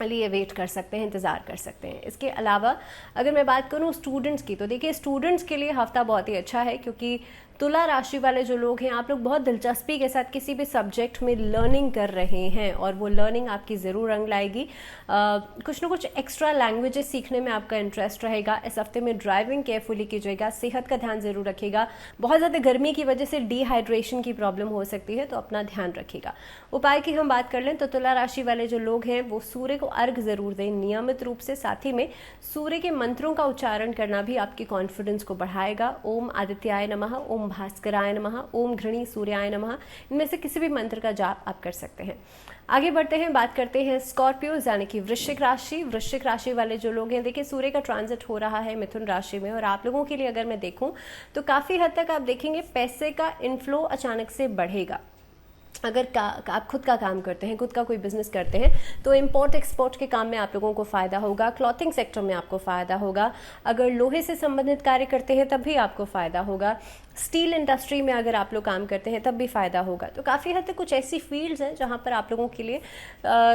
A: लिए वेट कर सकते हैं, इंतज़ार कर सकते हैं। इसके अलावा अगर मैं बात करूं स्टूडेंट्स की, तो देखिए स्टूडेंट्स के लिए हफ्ता बहुत ही अच्छा है, क्योंकि तुला राशि वाले जो लोग हैं, आप लोग बहुत दिलचस्पी के साथ किसी भी सब्जेक्ट में लर्निंग कर रहे हैं और वो लर्निंग आपकी ज़रूर रंग लाएगी। कुछ ना कुछ एक्स्ट्रा लैंग्वेजेस सीखने में आपका इंटरेस्ट रहेगा। इस हफ्ते में ड्राइविंग केयरफुली कीजिएगा, सेहत का ध्यान ज़रूर रखिएगा। बहुत ज़्यादा गर्मी की वजह से डिहाइड्रेशन की प्रॉब्लम हो सकती है, तो अपना ध्यान रखिएगा। उपाय की हम बात कर लें तो तुला राशि वाले जो लोग हैं वो सूर्य को अर्घ ज़रूर दें नियमित रूप से। साथ ही में सूर्य के मंत्रों का उच्चारण करना भी आपकी कॉन्फिडेंस को बढ़ाएगा। ओम आदित्याय नमः, ओम भास्कराय नमः, ओम घृणी सूर्याय नमः, इनमें से किसी भी मंत्र का जाप आप कर सकते हैं। आगे बढ़ते हैं, बात करते हैं स्कॉर्पियोज यानी कि वृश्चिक राशि। वृश्चिक राशि वाले जो लोग हैं, देखिए सूर्य का ट्रांजिट हो रहा है मिथुन राशि में, और आप लोगों के लिए अगर मैं देखूं तो काफ़ी हद तक आप देखेंगे पैसे का इनफ्लो अचानक से बढ़ेगा। अगर आप खुद का काम करते हैं, खुद का कोई बिजनेस करते हैं, तो इंपोर्ट एक्सपोर्ट के काम में आप लोगों को फ़ायदा होगा। क्लॉथिंग सेक्टर में आपको फ़ायदा होगा। अगर लोहे से संबंधित कार्य करते हैं तब भी आपको फ़ायदा होगा। स्टील इंडस्ट्री में अगर आप लोग काम करते हैं तब भी फ़ायदा होगा। तो काफ़ी हद तक कुछ ऐसी फील्ड्स हैं जहाँ पर आप लोगों के लिए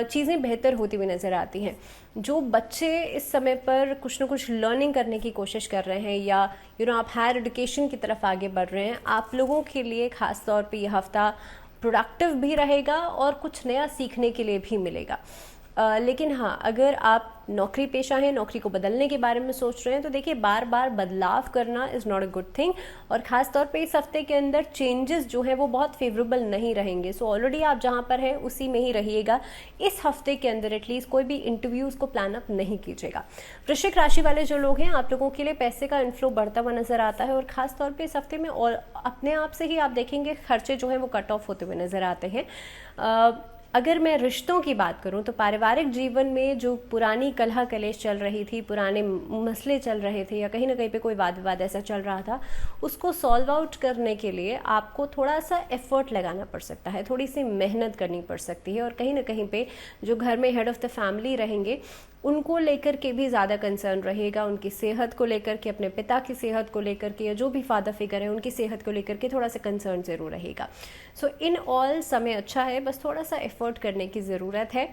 A: चीज़ें बेहतर होती हुई नज़र आती हैं। जो बच्चे इस समय पर कुछ ना कुछ लर्निंग करने की कोशिश कर रहे हैं या आप हायर एजुकेशन की तरफ आगे बढ़ रहे हैं, आप लोगों के लिए ख़ास तौर पर यह हफ्ता प्रोडक्टिव भी रहेगा और कुछ नया सीखने के लिए भी मिलेगा। लेकिन हाँ, अगर आप नौकरी पेशा हैं, नौकरी को बदलने के बारे में सोच रहे हैं, तो देखिए बार बार बदलाव करना is not a good thing, और ख़ास तौर पे इस हफ्ते के अंदर चेंजेस जो है वो बहुत फेवरेबल नहीं रहेंगे। सो ऑलरेडी आप जहाँ पर हैं उसी में ही रहिएगा। इस हफ्ते के अंदर एटलीस्ट कोई भी इंटरव्यूज़ को प्लान अप नहीं कीजिएगा। वृश्चिक राशि वाले जो लोग हैं, आप लोगों के लिए पैसे का इनफ्लो बढ़ता हुआ नजर आता है, और ख़ास तौर पर इस हफ्ते में और अपने आप से ही आप देखेंगे खर्चे जो हैं वो कट ऑफ होते हुए नजर आते हैं। अगर मैं रिश्तों की बात करूं तो पारिवारिक जीवन में जो पुरानी कलह कलेश चल रही थी, पुराने मसले चल रहे थे, या कहीं ना कहीं पे कोई वाद विवाद ऐसा चल रहा था, उसको सॉल्व आउट करने के लिए आपको थोड़ा सा एफर्ट लगाना पड़ सकता है, थोड़ी सी मेहनत करनी पड़ सकती है। और कहीं ना कहीं पे जो घर में हेड ऑफ़ द फैमिली रहेंगे उनको लेकर के भी ज़्यादा कंसर्न रहेगा, उनकी सेहत को लेकर के, अपने पिता की सेहत को लेकर के, या जो भी फादर फिगर है उनकी सेहत को लेकर के थोड़ा सा कंसर्न ज़रूर रहेगा। सो इन ऑल समय अच्छा है, बस थोड़ा सा एफर्ट करने की ज़रूरत है।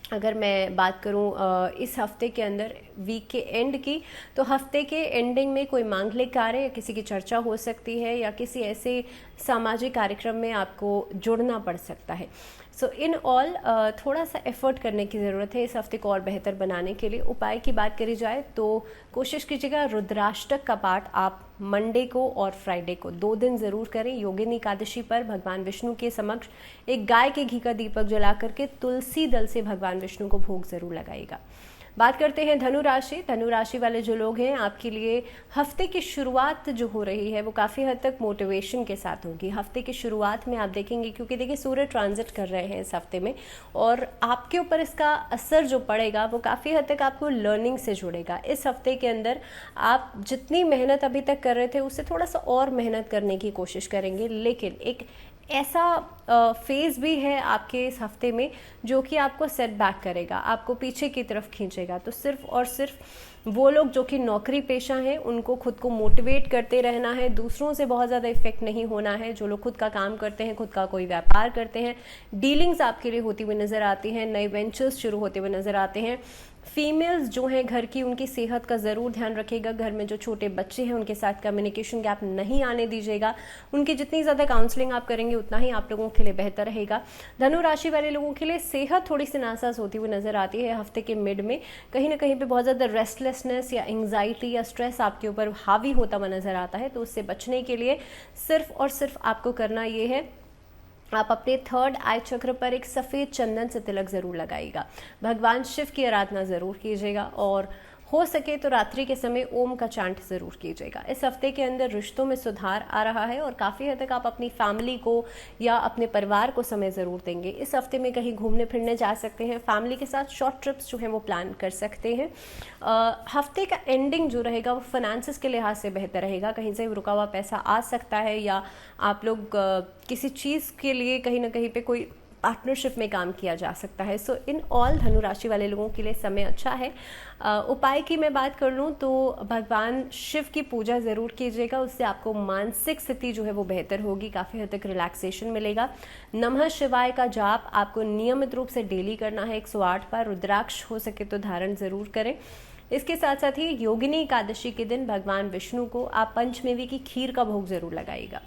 A: अगर मैं बात करूं इस हफ्ते के अंदर वीक के एंड की, तो हफ्ते के एंडिंग में कोई मांगलिक कार्य या किसी की चर्चा हो सकती है, या किसी ऐसे सामाजिक कार्यक्रम में आपको जुड़ना पड़ सकता है। सो इन ऑल थोड़ा सा एफर्ट करने की ज़रूरत है इस हफ्ते को और बेहतर बनाने के लिए। उपाय की बात करी जाए तो कोशिश कीजिएगा रुद्राष्टक का पाठ आप मंडे को और फ्राइडे को 2 दिन ज़रूर करें। योगिनी एकादशी पर भगवान विष्णु के समक्ष एक गाय के घी का दीपक जला करके तुलसी दल से भगवान विष्णु को भोग ज़रूर लगाइएगा। बात करते हैं धनु राशि। धनु राशि वाले जो लोग हैं, आपके लिए हफ्ते की शुरुआत जो हो रही है वो काफ़ी हद तक मोटिवेशन के साथ होगी। हफ्ते की शुरुआत में आप देखेंगे, क्योंकि देखिए सूर्य ट्रांजिट कर रहे हैं इस हफ्ते में, और आपके ऊपर इसका असर जो पड़ेगा वो काफ़ी हद तक आपको लर्निंग से जुड़ेगा। इस हफ्ते के अंदर आप जितनी मेहनत अभी तक कर रहे थे उससे थोड़ा सा और मेहनत करने की कोशिश करेंगे, लेकिन एक ऐसा फेज़ भी है आपके इस हफ्ते में जो कि आपको सेटबैक करेगा, आपको पीछे की तरफ खींचेगा। तो सिर्फ और सिर्फ वो लोग जो कि नौकरी पेशा हैं उनको खुद को मोटिवेट करते रहना है, दूसरों से बहुत ज़्यादा इफेक्ट नहीं होना है। जो लोग खुद का काम करते हैं, खुद का कोई व्यापार करते हैं, डीलिंग्स आपके लिए होती हुई नज़र आती हैं, नए वेंचर्स शुरू होते हुए नज़र आते हैं। फीमेल्स जो हैं घर की, उनकी सेहत का ज़रूर ध्यान रखिएगा। घर में जो छोटे बच्चे हैं उनके साथ कम्युनिकेशन गैप नहीं आने दीजिएगा। उनकी जितनी ज़्यादा काउंसलिंग आप करेंगे उतना ही आप लोगों के लिए बेहतर रहेगा। धनु राशि वाले लोगों के लिए सेहत थोड़ी सी नासाज होती हुई नज़र आती है हफ्ते के मिड में। कहीं ना कहीं पे बहुत ज़्यादा रेस्टलेसनेस या एंग्जाइटी या स्ट्रेस आपके ऊपर हावी होता हुआ नज़र आता है। तो उससे बचने के लिए सिर्फ और सिर्फ आपको करना ये है, आप अपने 3rd आई चक्र पर एक सफ़ेद चंदन से तिलक ज़रूर लगाइएगा। भगवान शिव की आराधना ज़रूर कीजिएगा, और हो सके तो रात्रि के समय ओम का चांट जरूर कीजिएगा। इस हफ्ते के अंदर रिश्तों में सुधार आ रहा है और काफ़ी हद तक आप अपनी फैमिली को या अपने परिवार को समय ज़रूर देंगे। इस हफ्ते में कहीं घूमने फिरने जा सकते हैं, फैमिली के साथ शॉर्ट ट्रिप्स जो हैं वो प्लान कर सकते हैं। हफ्ते का एंडिंग जो रहेगा वो फाइनेंसिस के लिहाज से बेहतर रहेगा। कहीं से रुका हुआ पैसा आ सकता है या आप लोग किसी चीज़ के लिए कहीं ना कहीं पे कोई पार्टनरशिप में काम किया जा सकता है। सो इन ऑल धनु राशि वाले लोगों के लिए समय अच्छा है। उपाय की मैं बात कर लूँ तो भगवान शिव की पूजा ज़रूर कीजिएगा, उससे आपको मानसिक स्थिति जो है वो बेहतर होगी, काफ़ी हद तक रिलैक्सेशन मिलेगा। नमः शिवाय का जाप आपको नियमित रूप से डेली करना है, 108 बार। रुद्राक्ष हो सके तो धारण ज़रूर करें। इसके साथ साथ ही योगिनी एकादशी के दिन भगवान विष्णु को आप पंचमेवी की खीर का भोग ज़रूर लगाइएगा।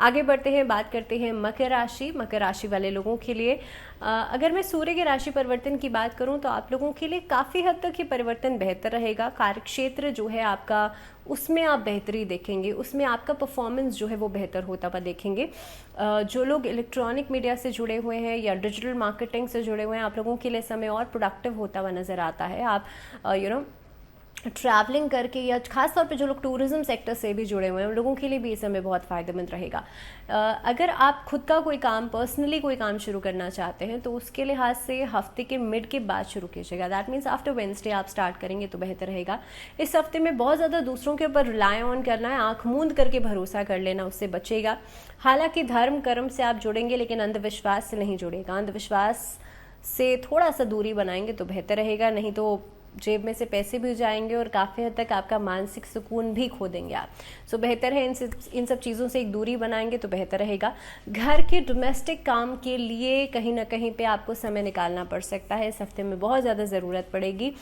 A: आगे बढ़ते हैं, बात करते हैं मकर राशि। मकर राशि वाले लोगों के लिए अगर मैं सूर्य के राशि परिवर्तन की बात करूं तो आप लोगों के लिए काफ़ी हद तक ये परिवर्तन बेहतर रहेगा। कार्यक्षेत्र जो है आपका, उसमें आप बेहतरी देखेंगे, उसमें आपका परफॉर्मेंस जो है वो बेहतर होता हुआ देखेंगे। जो लोग इलेक्ट्रॉनिक मीडिया से जुड़े हुए हैं या डिजिटल मार्केटिंग से जुड़े हुए हैं, आप लोगों के लिए समय और प्रोडक्टिव होता हुआ नज़र आता है। आप ट्रैवलिंग करके या खास तौर पे जो लोग टूरिज्म सेक्टर से भी जुड़े हुए हैं उन लोगों के लिए भी इस समय बहुत फ़ायदेमंद रहेगा। अगर आप खुद का कोई काम, पर्सनली कोई काम शुरू करना चाहते हैं तो उसके लिहाज से हफ्ते के मिड के बाद शुरू कीजिएगा। दैट मीन्स आफ्टर वेडनेसडे आप स्टार्ट करेंगे तो बेहतर रहेगा। इस हफ्ते में बहुत ज़्यादा दूसरों के ऊपर रिलाय ऑन करना है, आंख मूंद करके भरोसा कर लेना, उससे बचेगा। हालांकि धर्म कर्म से आप जुड़ेंगे लेकिन अंधविश्वास से नहीं जुड़ेगा। अंधविश्वास से थोड़ा सा दूरी बनाएंगे तो बेहतर रहेगा, नहीं तो जेब में से पैसे भी जाएंगे और काफ़ी हद तक आपका मानसिक सुकून भी खो देंगे आप। सो बेहतर है इन सब चीज़ों से एक दूरी बनाएंगे तो बेहतर रहेगा। घर के डोमेस्टिक काम के लिए कहीं ना कहीं पे आपको समय निकालना पड़ सकता है, इस हफ्ते में बहुत ज़्यादा ज़रूरत पड़ेगी।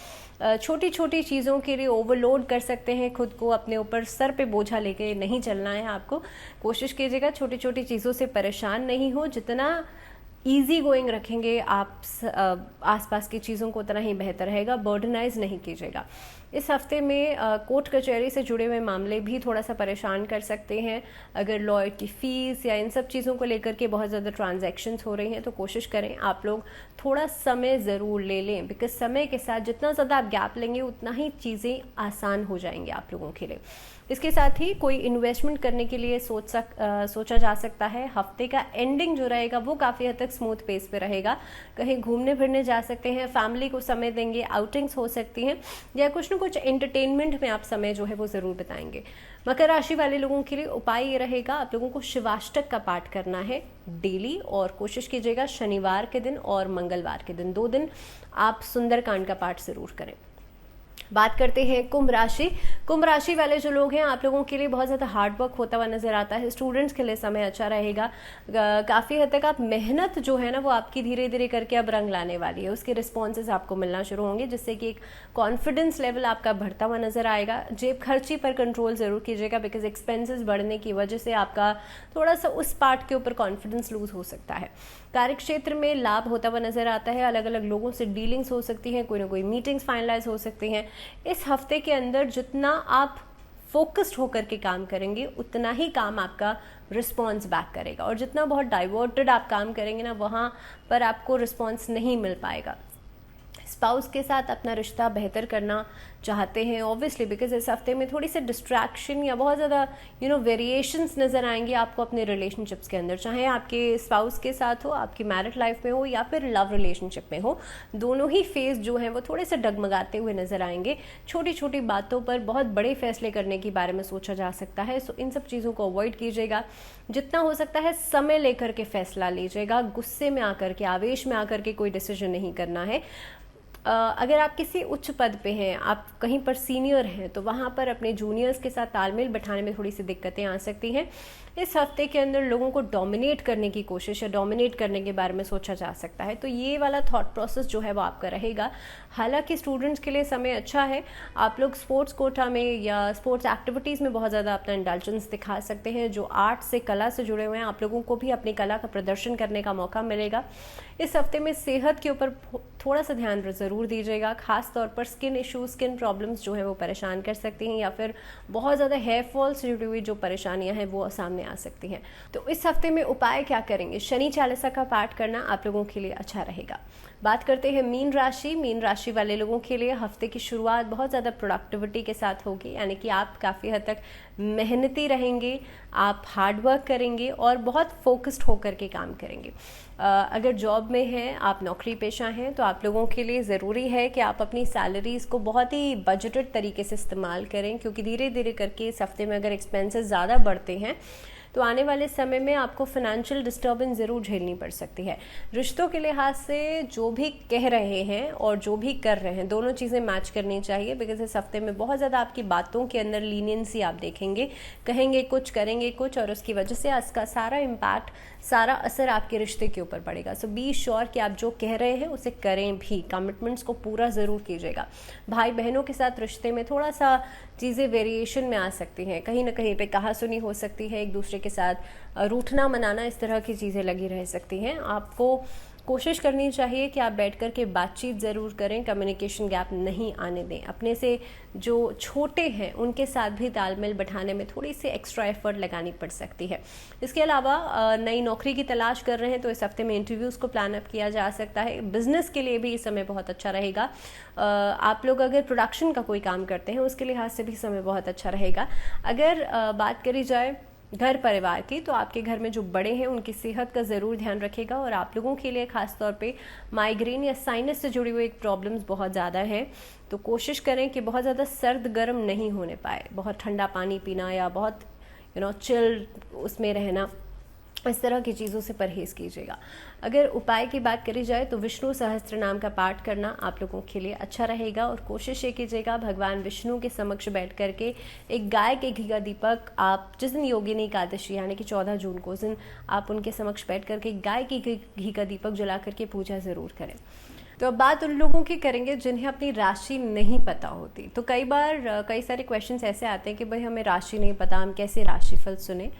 A: छोटी छोटी चीज़ों के लिए ओवरलोड कर सकते हैं खुद को, अपने ऊपर सर पे बोझा लेके नहीं चलना है आपको। कोशिश कीजिएगा छोटी छोटी चीज़ों से परेशान नहीं हो, जितना ईजी गोइंग रखेंगे आप आसपास की चीज़ों को उतना ही बेहतर रहेगा। बर्डनाइज नहीं कीजिएगा। इस हफ्ते में कोर्ट कचहरी से जुड़े हुए मामले भी थोड़ा सा परेशान कर सकते हैं। अगर लॉयर की फ़ीस या इन सब चीज़ों को लेकर के बहुत ज़्यादा ट्रांजैक्शंस हो रही हैं तो कोशिश करें आप लोग थोड़ा समय ज़रूर ले लें, बिकॉज समय के साथ जितना ज़्यादा आप गैप लेंगे उतना ही चीज़ें आसान हो जाएंगी आप लोगों के लिए। इसके साथ ही कोई इन्वेस्टमेंट करने के लिए सोचा जा सकता है। हफ्ते का एंडिंग जो रहेगा वो काफ़ी हद तक स्मूथ पेस पे रहेगा। कहीं घूमने फिरने जा सकते हैं, फैमिली को समय देंगे, आउटिंग्स हो सकती हैं या कुछ न कुछ एंटरटेनमेंट में आप समय जो है वो ज़रूर बिताएंगे। मकर राशि वाले लोगों के लिए उपाय ये रहेगा, आप लोगों को शिवाष्टक का पाठ करना है डेली और कोशिश कीजिएगा शनिवार के दिन और मंगलवार के दिन 2 दिन आप सुंदरकांड का पाठ ज़रूर करें। बात करते हैं कुंभ राशि। कुंभ राशि वाले जो लोग हैं आप लोगों के लिए बहुत ज़्यादा हार्ड वर्क होता हुआ नजर आता है। स्टूडेंट्स के लिए समय अच्छा रहेगा। काफ़ी हद तक आप मेहनत जो है ना वो आपकी धीरे धीरे करके अब रंग लाने वाली है, उसके रिस्पॉन्सेज आपको मिलना शुरू होंगे, जिससे कि एक कॉन्फिडेंस लेवल आपका बढ़ता हुआ नजर आएगा। जेब खर्ची पर कंट्रोल ज़रूर कीजिएगा, बिकॉज एक्सपेंसेस बढ़ने की वजह से आपका थोड़ा सा उस पार्ट के ऊपर कॉन्फिडेंस लूज हो सकता है। कार्यक्षेत्र में लाभ होता हुआ नजर आता है, अलग अलग लोगों से डीलिंग्स हो सकती हैं, कोई ना कोई मीटिंग्स फाइनलाइज हो सकती हैं। इस हफ्ते के अंदर जितना आप फोकस्ड होकर के काम करेंगे उतना ही काम आपका रिस्पॉन्स बैक करेगा, और जितना बहुत डाइवर्टेड आप काम करेंगे ना वहाँ पर आपको रिस्पॉन्स नहीं मिल पाएगा। स्पाउस के साथ अपना रिश्ता बेहतर करना चाहते हैं ऑब्वियसली, बिकॉज इस हफ्ते में थोड़ी सी डिस्ट्रैक्शन या बहुत ज़्यादा वेरिएशंस नज़र आएंगे आपको अपने रिलेशनशिप्स के अंदर, चाहे आपके स्पाउस के साथ हो, आपकी मैरिड लाइफ में हो या फिर लव रिलेशनशिप में हो। दोनों ही फेज जो हैं वो थोड़े से डगमगाते हुए नज़र आएंगे। छोटी छोटी बातों पर बहुत बड़े फैसले करने के बारे में सोचा जा सकता है। सो इन सब चीज़ों को अवॉइड कीजिएगा, जितना हो सकता है समय लेकर के फैसला लीजिएगा। गुस्से में आकर के, आवेश में आकर के कोई डिसीजन नहीं करना है। अगर आप किसी उच्च पद पे हैं, आप कहीं पर सीनियर हैं, तो वहाँ पर अपने जूनियर्स के साथ तालमेल बैठाने में थोड़ी सी दिक्कतें आ सकती हैं। इस हफ्ते के अंदर लोगों को डोमिनेट करने की कोशिश या डोमिनेट करने के बारे में सोचा जा सकता है, तो ये वाला थॉट प्रोसेस जो है वो आपका रहेगा। हालांकि स्टूडेंट्स के लिए समय अच्छा है, आप लोग स्पोर्ट्स कोटा में या स्पोर्ट्स एक्टिविटीज़ में बहुत ज़्यादा अपना इंडल्जेंस दिखा सकते हैं। जो आर्ट से, कला से जुड़े हुए हैं, आप लोगों को भी अपनी कला का प्रदर्शन करने का मौका मिलेगा। इस हफ्ते में सेहत के ऊपर थोड़ा सा ध्यान ज़रूर दीजिएगा, खास तौर पर स्किन इश्यूज, स्किन प्रॉब्लम्स जो हैं वो परेशान कर सकती हैं, या फिर बहुत ज़्यादा हेयर फॉल से जुड़ी हुई जो परेशानियां हैं वो सामने आ सकती हैं। तो इस हफ्ते में उपाय क्या करेंगे? शनि चालीसा का पाठ करना आप लोगों के लिए अच्छा रहेगा। बात करते हैं मीन राशि। मीन राशि वाले लोगों के लिए हफ्ते की शुरुआत बहुत ज़्यादा प्रोडक्टिविटी के साथ होगी, यानी कि आप काफ़ी हद तक मेहनती रहेंगे, आप हार्ड वर्क करेंगे और बहुत फोकस्ड होकर के काम करेंगे। अगर जॉब में हैं, आप नौकरी पेशा हैं, तो आप लोगों के लिए ज़रूरी है कि आप अपनी सैलरीज़ को बहुत ही बजटेड तरीके से इस्तेमाल करें, क्योंकि धीरे धीरे करके इस हफ्ते में अगर एक्सपेंसेस ज़्यादा बढ़ते हैं तो आने वाले समय में आपको फाइनेंशियल डिस्टर्बेंस ज़रूर झेलनी पड़ सकती है। रिश्तों के लिहाज से जो भी कह रहे हैं और जो भी कर रहे हैं, दोनों चीज़ें मैच करनी चाहिए, बिकॉज इस हफ्ते में बहुत ज़्यादा आपकी बातों के अंदर लीनियंसी आप देखेंगे, कहेंगे कुछ करेंगे कुछ, और उसकी वजह से इसका सारा इम्पैक्ट, सारा असर आपके रिश्ते के ऊपर पड़ेगा। सो बी श्योर कि आप जो कह रहे हैं उसे करें भी, कमिटमेंट्स को पूरा ज़रूर कीजिएगा। भाई बहनों के साथ रिश्ते में थोड़ा सा चीज़ें वेरिएशन में आ सकती हैं, कहीं ना कहीं पे कहासुनी हो सकती है, एक दूसरे के साथ रूठना मनाना, इस तरह की चीज़ें लगी रह सकती हैं। आपको कोशिश करनी चाहिए कि आप बैठ कर के बातचीत ज़रूर करें, कम्युनिकेशन गैप नहीं आने दें। अपने से जो छोटे हैं उनके साथ भी तालमेल बैठाने में थोड़ी सी एक्स्ट्रा एफर्ट लगानी पड़ सकती है। इसके अलावा नई नौकरी की तलाश कर रहे हैं तो इस हफ्ते में इंटरव्यूज़ को प्लान अप किया जा सकता है। बिजनेस के लिए भी इस समय बहुत अच्छा रहेगा। आप लोग अगर प्रोडक्शन का कोई काम करते हैं उसके लिहाज से भी समय बहुत अच्छा रहेगा। अगर बात करी जाए घर परिवार की, तो आपके घर में जो बड़े हैं उनकी सेहत का ज़रूर ध्यान रखेगा, और आप लोगों के लिए ख़ास तौर पे माइग्रेन या साइनस से जुड़ी हुई एक प्रॉब्लम्स बहुत ज़्यादा है, तो कोशिश करें कि बहुत ज़्यादा सर्द गर्म नहीं होने पाए, बहुत ठंडा पानी पीना या बहुत चिल उसमें रहना, इस तरह की चीज़ों से परहेज़ कीजिएगा। अगर उपाय की बात करी जाए तो विष्णु सहस्त्र नाम का पाठ करना आप लोगों के लिए अच्छा रहेगा, और कोशिश ये कीजिएगा भगवान विष्णु के समक्ष बैठ करके एक गाय के घी का दीपक, आप जिस दिन योगिनी एकादशी यानी कि 14 जून को, उस दिन आप उनके समक्ष बैठ करके गाय के घी का दीपक जला करके पूजा ज़रूर करें। तो अब बात उन लोगों की करेंगे जिन्हें अपनी राशि नहीं पता होती। तो कई बार कई सारे क्वेश्चंस ऐसे आते हैं कि भाई हमें राशि नहीं पता, हम कैसे राशिफल सुने।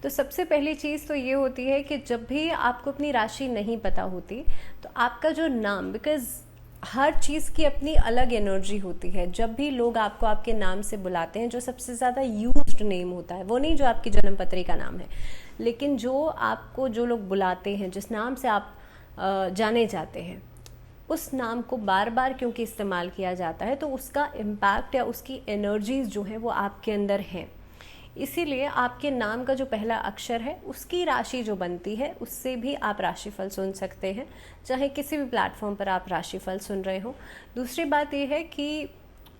A: तो सबसे पहली चीज़ तो ये होती है कि जब भी आपको अपनी राशि नहीं पता होती तो आपका जो नाम, बिकॉज़ हर चीज़ की अपनी अलग एनर्जी होती है। जब भी लोग आपको आपके नाम से बुलाते हैं, जो सबसे ज़्यादा यूज्ड नेम होता है वो नहीं जो आपकी जन्म पत्री का नाम है, लेकिन जो आपको जो लोग बुलाते हैं, जिस नाम से आप जाने जाते हैं, उस नाम को बार बार क्योंकि इस्तेमाल किया जाता है तो उसका इम्पैक्ट या उसकी एनर्जीज जो हैं वो आपके अंदर हैं। इसीलिए आपके नाम का जो पहला अक्षर है उसकी राशि जो बनती है उससे भी आप राशिफल सुन सकते हैं, चाहे किसी भी प्लेटफॉर्म पर आप राशिफल सुन रहे हो। दूसरी बात यह है कि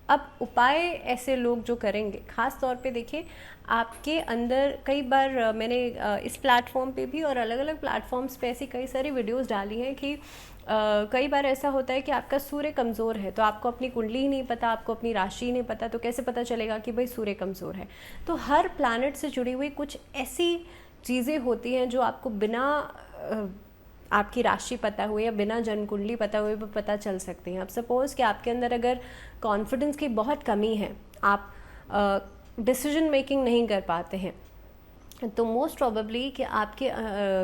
A: अब उपाय ऐसे लोग जो करेंगे, ख़ास तौर पे देखिए आपके अंदर, कई बार मैंने इस प्लेटफॉर्म पे भी और अलग अलग प्लेटफॉर्म्स पे ऐसी कई सारी वीडियोस डाली हैं कि कई बार ऐसा होता है कि आपका सूर्य कमज़ोर है तो आपको अपनी कुंडली ही नहीं पता, आपको अपनी राशि ही नहीं पता, तो कैसे पता चलेगा कि भाई सूर्य कमज़ोर है। तो हर प्लैनेट से जुड़ी हुई कुछ ऐसी चीज़ें होती हैं जो आपको बिना आपकी राशि पता हुए या बिना जन्म कुंडली पता हुए भी पता चल सकती हैं। अब सपोज़ कि आपके अंदर अगर कॉन्फिडेंस की बहुत कमी है, आप डिसीजन मेकिंग नहीं कर पाते हैं, तो मोस्ट प्रोबेबली कि आपके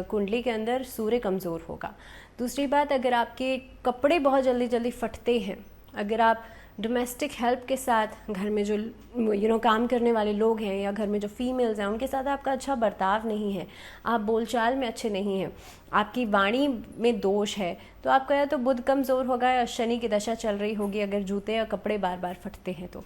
A: कुंडली के अंदर सूर्य कमज़ोर होगा। दूसरी बात, अगर आपके कपड़े बहुत जल्दी जल्दी फटते हैं, अगर आप डोमेस्टिक हेल्प के साथ घर में जो काम करने वाले लोग हैं या घर में जो फीमेल्स हैं उनके साथ आपका अच्छा बर्ताव नहीं है, आप बोलचाल में अच्छे नहीं हैं, आपकी वाणी में दोष है, तो आपका या तो बुध कमज़ोर होगा या शनि की दशा चल रही होगी अगर जूते या कपड़े बार बार फटते हैं। तो